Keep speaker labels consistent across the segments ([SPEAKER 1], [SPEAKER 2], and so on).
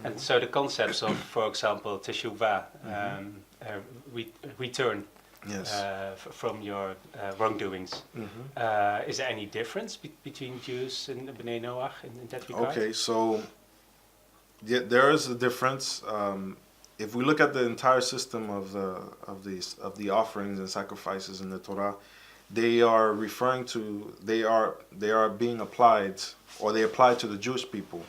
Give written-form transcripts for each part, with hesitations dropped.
[SPEAKER 1] And so the concepts of, for example, teshuvah, return
[SPEAKER 2] Yes.
[SPEAKER 1] From your wrongdoings. Is there any difference between Jews and Bnei Noach in that regard?
[SPEAKER 2] Okay, so yeah, there is a difference. If we look at the entire system of the offerings and sacrifices in the Torah, they are referring to they are being applied, or they apply to the Jewish people.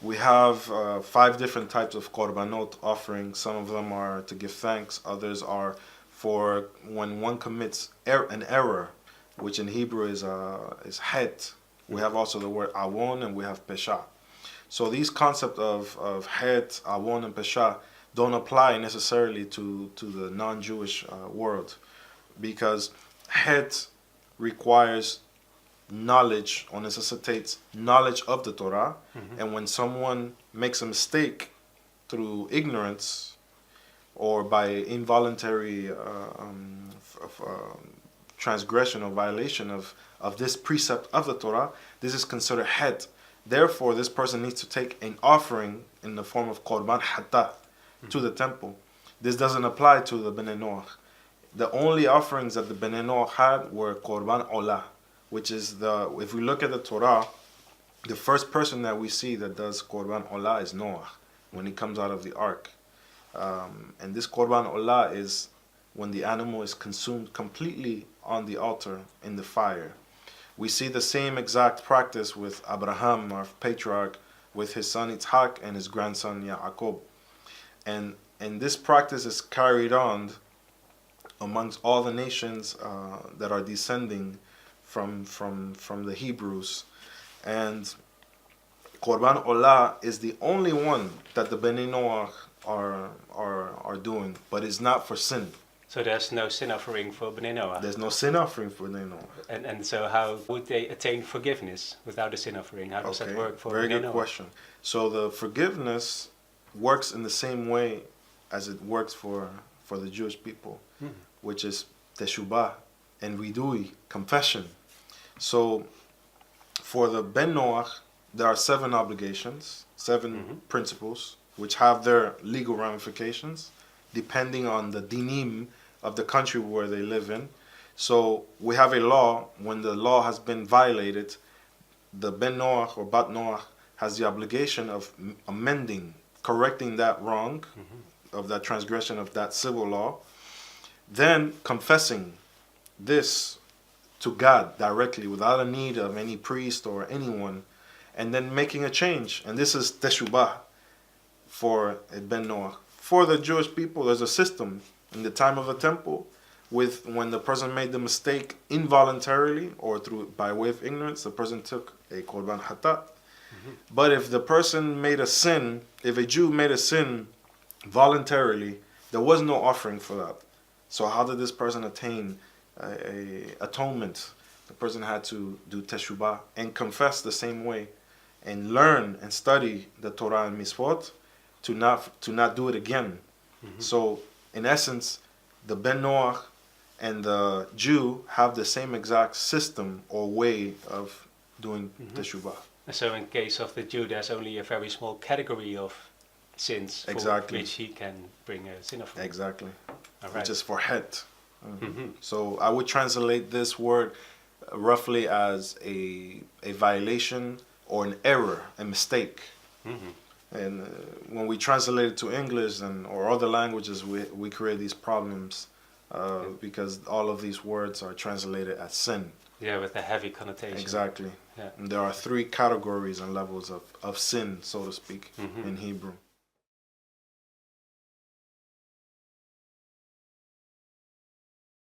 [SPEAKER 2] We have 5 different types of korbanot offerings. Some of them are to give thanks. Others are for when one commits an error, which in Hebrew is het. We have also the word awon, and we have pesha. So these concepts of het, awon, and pesha don't apply necessarily to the non-Jewish world, because het requires knowledge, or necessitates knowledge of the Torah, and when someone makes a mistake through ignorance or by involuntary transgression or violation of this precept of the Torah, this is considered het. Therefore, this person needs to take an offering in the form of korban hatta to the temple. This doesn't apply to the Bnei Noach. The only offerings that the Bnei Noach had were korban olah, which is if we look at the Torah, the first person that we see that does korban olah is Noach, when he comes out of the ark. And this korban olah is when the animal is consumed completely on the altar in the fire. We see the same exact practice with Abraham, our patriarch, with his son Yitzhak and his grandson Yaakov. And this practice is carried on amongst all the nations that are descending from the Hebrews. And Korban Olah is the only one that the Bnei Noach are doing, but it's not for sin.
[SPEAKER 1] So there's no sin offering for Bnei Noach?
[SPEAKER 2] There's no sin offering for Bnei Noach.
[SPEAKER 1] And so how would they attain forgiveness without a sin offering? How does that work for
[SPEAKER 2] Very
[SPEAKER 1] Bnei Noach?
[SPEAKER 2] good question. So the forgiveness works in the same way as it works for the Jewish people, which is teshubah and vidui, confession. So for the Ben Noach, there are 7 obligations, 7 principles, which have their legal ramifications depending on the dinim of the country where they live in. So we have a law. When the law has been violated, the Ben Noach or Bat Noach has the obligation of amending, correcting that wrong, of that transgression of that civil law, then confessing this to God directly without a need of any priest or anyone, and then making a change. And this is teshubah for a Ben Noach. For the Jewish people, there's a system in the time of the temple with when the person made the mistake involuntarily or by way of ignorance, the person took a korban hatat. But if the person made a sin, if a Jew made a sin voluntarily, there was no offering for that. So how did this person attain a atonement? The person had to do teshubah and confess the same way and learn and study the Torah and Mitzvot to not do it again. So in essence, the Ben Noach and the Jew have the same exact system or way of doing teshubah.
[SPEAKER 1] So in case of the Jew, there's only a very small category of sins for which he can bring a sin offering.
[SPEAKER 2] Exactly.
[SPEAKER 1] All right.
[SPEAKER 2] Which is for het. So I would translate this word roughly as a violation or an error, a mistake. And when we translate it to English or other languages, we create these problems because all of these words are translated as sin.
[SPEAKER 1] Yeah, with a heavy connotation.
[SPEAKER 2] Exactly.
[SPEAKER 1] Yeah.
[SPEAKER 2] And there are 3 categories and levels of sin, so to speak, in Hebrew.